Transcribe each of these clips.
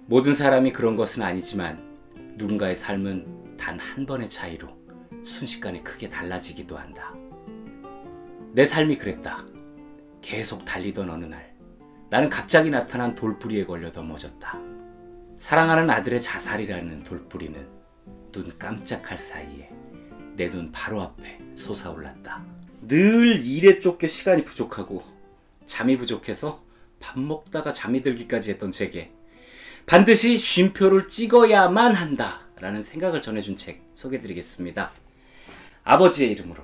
모든 사람이 그런 것은 아니지만 누군가의 삶은 단 한 번의 차이로 순식간에 크게 달라지기도 한다. 내 삶이 그랬다. 계속 달리던 어느 날 나는 갑자기 나타난 돌부리에 걸려 넘어졌다. 사랑하는 아들의 자살이라는 돌부리는 눈 깜짝할 사이에 내 눈 바로 앞에 솟아올랐다. 늘 일에 쫓겨 시간이 부족하고 잠이 부족해서 밥 먹다가 잠이 들기까지 했던 제게 반드시 쉼표를 찍어야만 한다 라는 생각을 전해준 책 소개해드리겠습니다. 아버지의 이름으로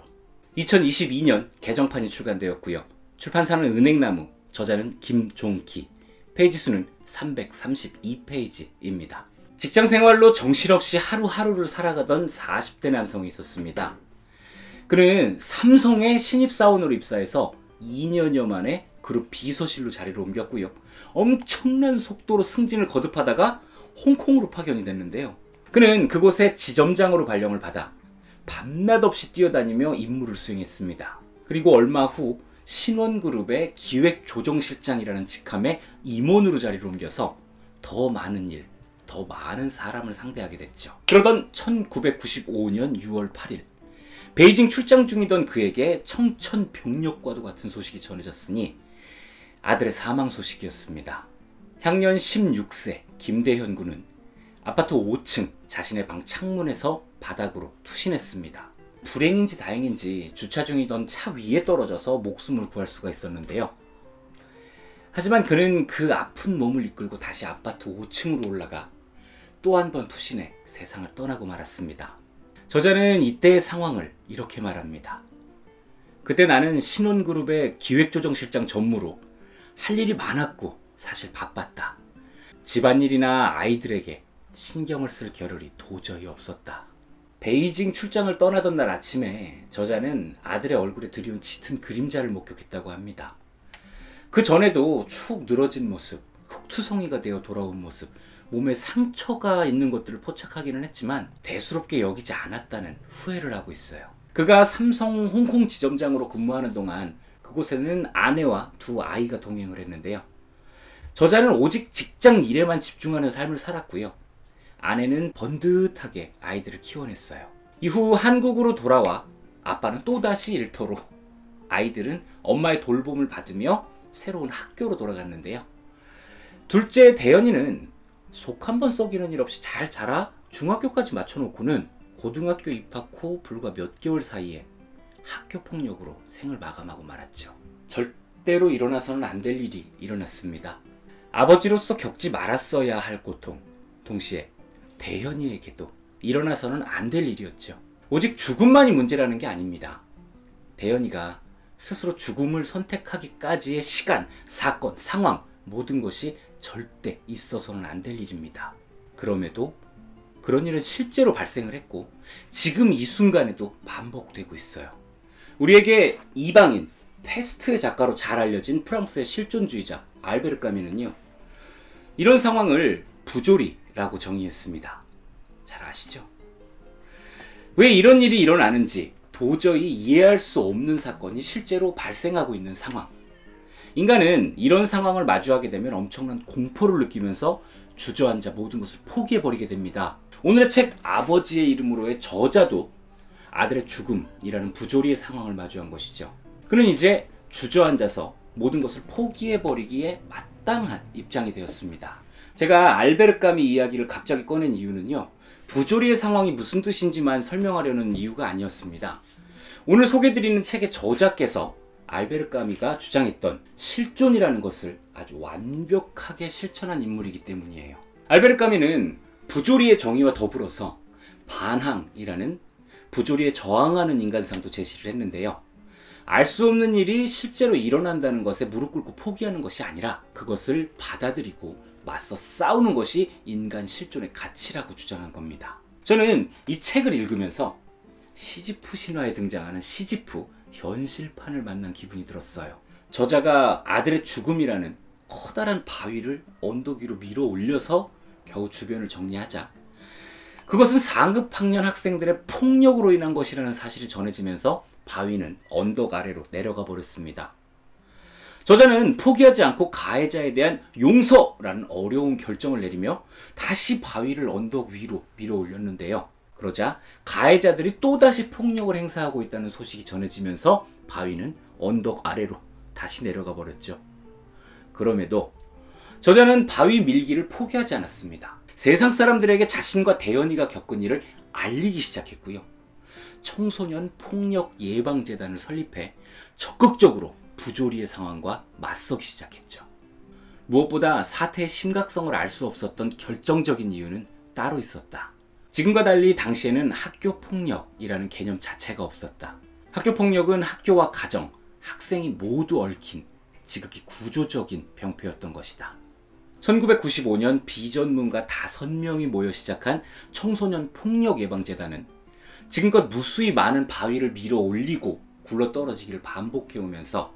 2022년 개정판이 출간되었고요. 출판사는 은행나무, 저자는 김종기, 페이지 수는 332페이지입니다. 직장생활로 정신없이 하루하루를 살아가던 40대 남성이 있었습니다. 그는 삼성의 신입사원으로 입사해서 2년여 만에 그룹 비서실로 자리를 옮겼고요. 엄청난 속도로 승진을 거듭하다가 홍콩으로 파견이 됐는데요. 그는 그곳에 지점장으로 발령을 받아 밤낮 없이 뛰어다니며 임무를 수행했습니다. 그리고 얼마 후 신원그룹의 기획조정실장이라는 직함에 임원으로 자리를 옮겨서 더 많은 일, 더 많은 사람을 상대하게 됐죠. 그러던 1995년 6월 8일 베이징 출장 중이던 그에게 청천벽력과도 같은 소식이 전해졌으니 아들의 사망 소식이었습니다. 향년 16세 김대현 군은 아파트 5층 자신의 방 창문에서 바닥으로 투신했습니다. 불행인지 다행인지 주차 중이던 차 위에 떨어져서 목숨을 구할 수가 있었는데요. 하지만 그는 그 아픈 몸을 이끌고 다시 아파트 5층으로 올라가 또 한 번 투신해 세상을 떠나고 말았습니다. 저자는 이때의 상황을 이렇게 말합니다. 그때 나는 신원그룹의 기획조정실장 전무로 할 일이 많았고 사실 바빴다. 집안일이나 아이들에게 신경을 쓸 겨를이 도저히 없었다. 베이징 출장을 떠나던 날 아침에 저자는 아들의 얼굴에 드리운 짙은 그림자를 목격했다고 합니다. 그 전에도 축 늘어진 모습, 흙투성이가 되어 돌아온 모습, 몸에 상처가 있는 것들을 포착하기는 했지만 대수롭게 여기지 않았다는 후회를 하고 있어요. 그가 삼성 홍콩 지점장으로 근무하는 동안 그곳에는 아내와 두 아이가 동행을 했는데요. 저자는 오직 직장 일에만 집중하는 삶을 살았고요. 아내는 번듯하게 아이들을 키워냈어요. 이후 한국으로 돌아와 아빠는 또다시 일터로, 아이들은 엄마의 돌봄을 받으며 새로운 학교로 돌아갔는데요. 둘째 대현이는 속 한 번 썩이는 일 없이 잘 자라 중학교까지 마쳐놓고는 고등학교 입학 후 불과 몇 개월 사이에 학교폭력으로 생을 마감하고 말았죠. 절대로 일어나서는 안 될 일이 일어났습니다. 아버지로서 겪지 말았어야 할 고통, 동시에 대현이에게도 일어나서는 안 될 일이었죠. 오직 죽음만이 문제라는 게 아닙니다. 대현이가 스스로 죽음을 선택하기까지의 시간, 사건, 상황 모든 것이 절대 있어서는 안 될 일입니다. 그럼에도 그런 일은 실제로 발생을 했고 지금 이 순간에도 반복되고 있어요. 우리에게 이방인, 페스트의 작가로 잘 알려진 프랑스의 실존주의자 알베르 까뮈는요, 이런 상황을 부조리라고 정의했습니다. 잘 아시죠? 왜 이런 일이 일어나는지 도저히 이해할 수 없는 사건이 실제로 발생하고 있는 상황. 인간은 이런 상황을 마주하게 되면 엄청난 공포를 느끼면서 주저앉아 모든 것을 포기해버리게 됩니다. 오늘의 책 아버지의 이름으로의 저자도 아들의 죽음이라는 부조리의 상황을 마주한 것이죠. 그는 이제 주저앉아서 모든 것을 포기해버리기에 마땅한 입장이 되었습니다. 제가 알베르 까뮈 이야기를 갑자기 꺼낸 이유는요, 부조리의 상황이 무슨 뜻인지만 설명하려는 이유가 아니었습니다. 오늘 소개해드리는 책의 저자께서 알베르 까뮈가 주장했던 실존이라는 것을 아주 완벽하게 실천한 인물이기 때문이에요. 알베르 까뮈는 부조리의 정의와 더불어서 반항이라는 부조리에 저항하는 인간상도 제시를 했는데요. 알 수 없는 일이 실제로 일어난다는 것에 무릎 꿇고 포기하는 것이 아니라 그것을 받아들이고 맞서 싸우는 것이 인간 실존의 가치라고 주장한 겁니다. 저는 이 책을 읽으면서 시지프 신화에 등장하는 시지프 현실판을 만난 기분이 들었어요. 저자가 아들의 죽음이라는 커다란 바위를 언덕 위로 밀어 올려서 겨우 주변을 정리하자 그것은 상급 학년 학생들의 폭력으로 인한 것이라는 사실이 전해지면서 바위는 언덕 아래로 내려가 버렸습니다. 저자는 포기하지 않고 가해자에 대한 용서라는 어려운 결정을 내리며 다시 바위를 언덕 위로 밀어 올렸는데요. 그러자 가해자들이 또다시 폭력을 행사하고 있다는 소식이 전해지면서 바위는 언덕 아래로 다시 내려가 버렸죠. 그럼에도 저자는 바위 밀기를 포기하지 않았습니다. 세상 사람들에게 자신과 대연이가 겪은 일을 알리기 시작했고요. 청소년 폭력 예방재단을 설립해 적극적으로 부조리의 상황과 맞서기 시작했죠. 무엇보다 사태의 심각성을 알 수 없었던 결정적인 이유는 따로 있었다. 지금과 달리 당시에는 학교폭력이라는 개념 자체가 없었다. 학교폭력은 학교와 가정, 학생이 모두 얽힌 지극히 구조적인 병폐였던 것이다. 1995년 비전문가 5명이 모여 시작한 청소년 폭력예방재단은 지금껏 무수히 많은 바위를 밀어 올리고 굴러떨어지기를 반복해오면서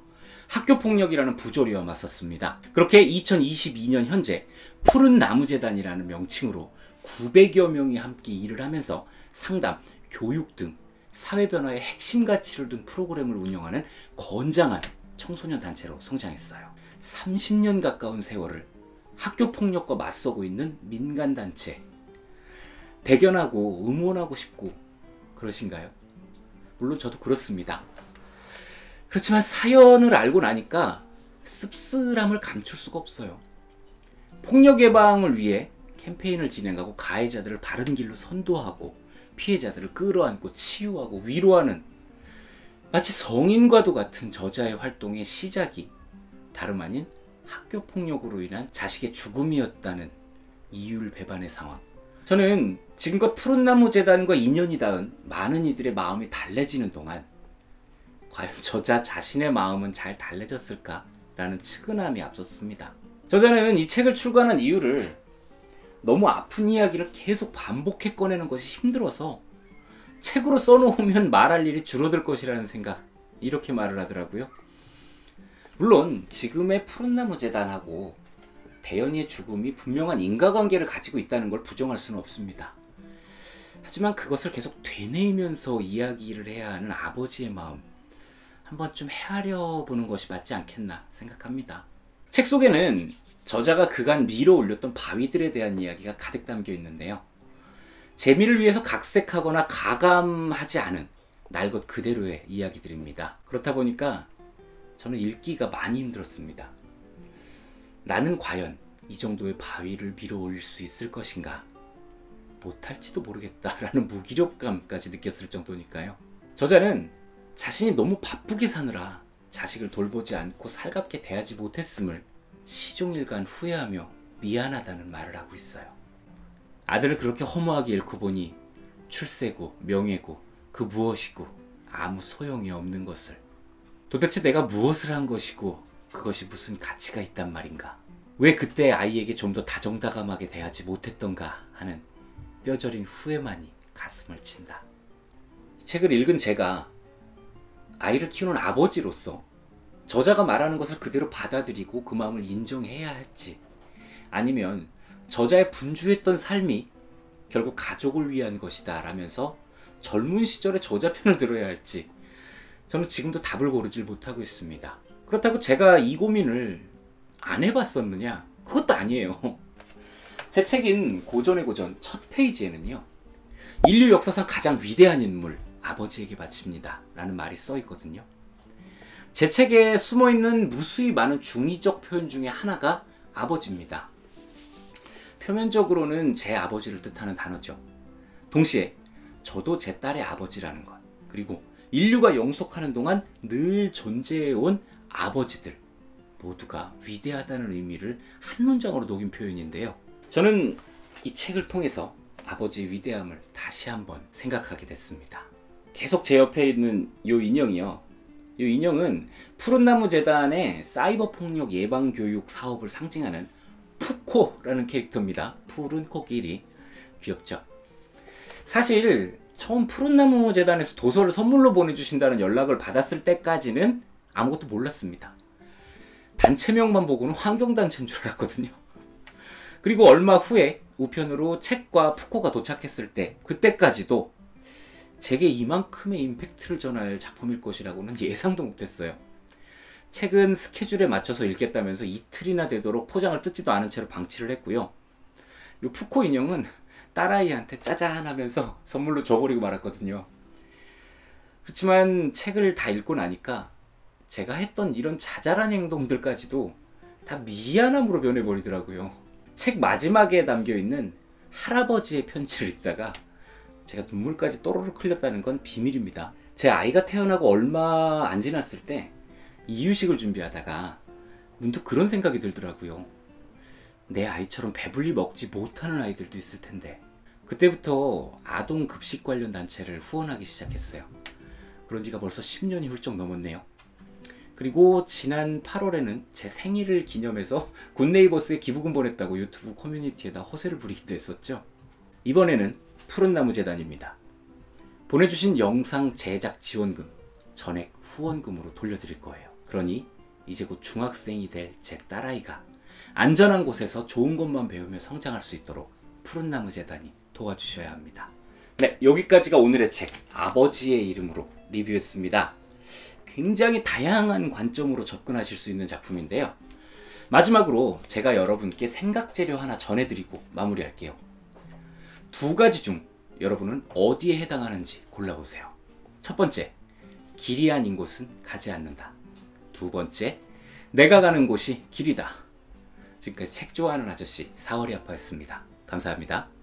학교폭력이라는 부조리와 맞섰습니다. 그렇게 2022년 현재 푸른 나무재단이라는 명칭으로 900여 명이 함께 일을 하면서 상담, 교육 등 사회변화의 핵심 가치를 둔 프로그램을 운영하는 건장한 청소년 단체로 성장했어요. 30년 가까운 세월을 학교폭력과 맞서고 있는 민간단체, 대견하고 응원하고 싶고 그러신가요? 물론 저도 그렇습니다. 그렇지만 사연을 알고 나니까 씁쓸함을 감출 수가 없어요. 폭력 예방을 위해 캠페인을 진행하고 가해자들을 바른 길로 선도하고 피해자들을 끌어안고 치유하고 위로하는 마치 성인과도 같은 저자의 활동의 시작이 다름 아닌 학교폭력으로 인한 자식의 죽음이었다는 이율배반의 상황. 저는 지금껏 푸른나무재단과 인연이 닿은 많은 이들의 마음이 달래지는 동안 과연 저자 자신의 마음은 잘 달래졌을까라는 측은함이 앞섰습니다. 저자는 이 책을 출간한 이유를 너무 아픈 이야기를 계속 반복해 꺼내는 것이 힘들어서 책으로 써놓으면 말할 일이 줄어들 것이라는 생각, 이렇게 말을 하더라고요. 물론 지금의 푸른나무재단하고 대연이의 죽음이 분명한 인과관계를 가지고 있다는 걸 부정할 수는 없습니다. 하지만 그것을 계속 되뇌이면서 이야기를 해야 하는 아버지의 마음, 한번 좀 헤아려 보는 것이 맞지 않겠나 생각합니다. 책 속에는 저자가 그간 밀어 올렸던 바위들에 대한 이야기가 가득 담겨 있는데요. 재미를 위해서 각색하거나 가감하지 않은 날 것 그대로의 이야기들입니다. 그렇다 보니까 저는 읽기가 많이 힘들었습니다. 나는 과연 이 정도의 바위를 밀어 올릴 수 있을 것인가? 못할지도 모르겠다라는 무기력감까지 느꼈을 정도니까요. 저자는 자신이 너무 바쁘게 사느라 자식을 돌보지 않고 살갑게 대하지 못했음을 시종일관 후회하며 미안하다는 말을 하고 있어요. 아들을 그렇게 허무하게 잃고 보니 출세고 명예고 그 무엇이고 아무 소용이 없는 것을, 도대체 내가 무엇을 한 것이고 그것이 무슨 가치가 있단 말인가, 왜 그때 아이에게 좀 더 다정다감하게 대하지 못했던가 하는 뼈저린 후회만이 가슴을 친다. 이 책을 읽은 제가 아이를 키우는 아버지로서 저자가 말하는 것을 그대로 받아들이고 그 마음을 인정해야 할지, 아니면 저자의 분주했던 삶이 결국 가족을 위한 것이다 라면서 젊은 시절의 저자 편을 들어야 할지, 저는 지금도 답을 고르질 못하고 있습니다. 그렇다고 제가 이 고민을 안 해봤었느냐? 그것도 아니에요. 제 책인 고전의 고전 첫 페이지에는요, 인류 역사상 가장 위대한 인물 아버지에게 바칩니다 라는 말이 써 있거든요. 제 책에 숨어있는 무수히 많은 중의적 표현 중에 하나가 아버지입니다. 표면적으로는 제 아버지를 뜻하는 단어죠. 동시에 저도 제 딸의 아버지라는 것, 그리고 인류가 영속하는 동안 늘 존재해온 아버지들 모두가 위대하다는 의미를 한 문장으로 녹인 표현인데요. 저는 이 책을 통해서 아버지의 위대함을 다시 한번 생각하게 됐습니다. 계속 제 옆에 있는 이 인형이요. 이 인형은 푸른나무재단의 사이버 폭력 예방 교육 사업을 상징하는 푸코라는 캐릭터입니다. 푸른 코끼리. 귀엽죠? 사실 처음 푸른나무재단에서 도서를 선물로 보내주신다는 연락을 받았을 때까지는 아무것도 몰랐습니다. 단체명만 보고는 환경단체인 줄 알았거든요. 그리고 얼마 후에 우편으로 책과 푸코가 도착했을 때, 그때까지도 제게 이만큼의 임팩트를 전할 작품일 것이라고는 예상도 못했어요. 책은 스케줄에 맞춰서 읽겠다면서 이틀이나 되도록 포장을 뜯지도 않은 채로 방치를 했고요. 이 푸코 인형은 딸아이한테 짜잔 하면서 선물로 줘버리고 말았거든요. 그렇지만 책을 다 읽고 나니까 제가 했던 이런 자잘한 행동들까지도 다 미안함으로 변해버리더라고요. 책 마지막에 담겨있는 할아버지의 편지를 읽다가 제가 눈물까지 또르륵 흘렸다는 건 비밀입니다. 제 아이가 태어나고 얼마 안 지났을 때 이유식을 준비하다가 문득 그런 생각이 들더라고요. 내 아이처럼 배불리 먹지 못하는 아이들도 있을 텐데. 그때부터 아동 급식 관련 단체를 후원하기 시작했어요. 그런 지가 벌써 10년이 훌쩍 넘었네요. 그리고 지난 8월에는 제 생일을 기념해서 굿네이버스에 기부금 보냈다고 유튜브 커뮤니티에다 허세를 부리기도 했었죠. 이번에는 푸른나무 재단입니다. 보내주신 영상 제작 지원금 전액 후원금으로 돌려드릴 거예요. 그러니 이제 곧 중학생이 될 제 딸아이가 안전한 곳에서 좋은 것만 배우며 성장할 수 있도록 푸른나무 재단이 도와주셔야 합니다. 네, 여기까지가 오늘의 책 아버지의 이름으로 리뷰했습니다. 굉장히 다양한 관점으로 접근하실 수 있는 작품인데요. 마지막으로 제가 여러분께 생각재료 하나 전해드리고 마무리할게요. 두 가지 중 여러분은 어디에 해당하는지 골라보세요. 첫 번째, 길이 아닌 곳은 가지 않는다. 두 번째, 내가 가는 곳이 길이다. 지금까지 책 좋아하는 아저씨 사월이 아빠였습니다. 감사합니다.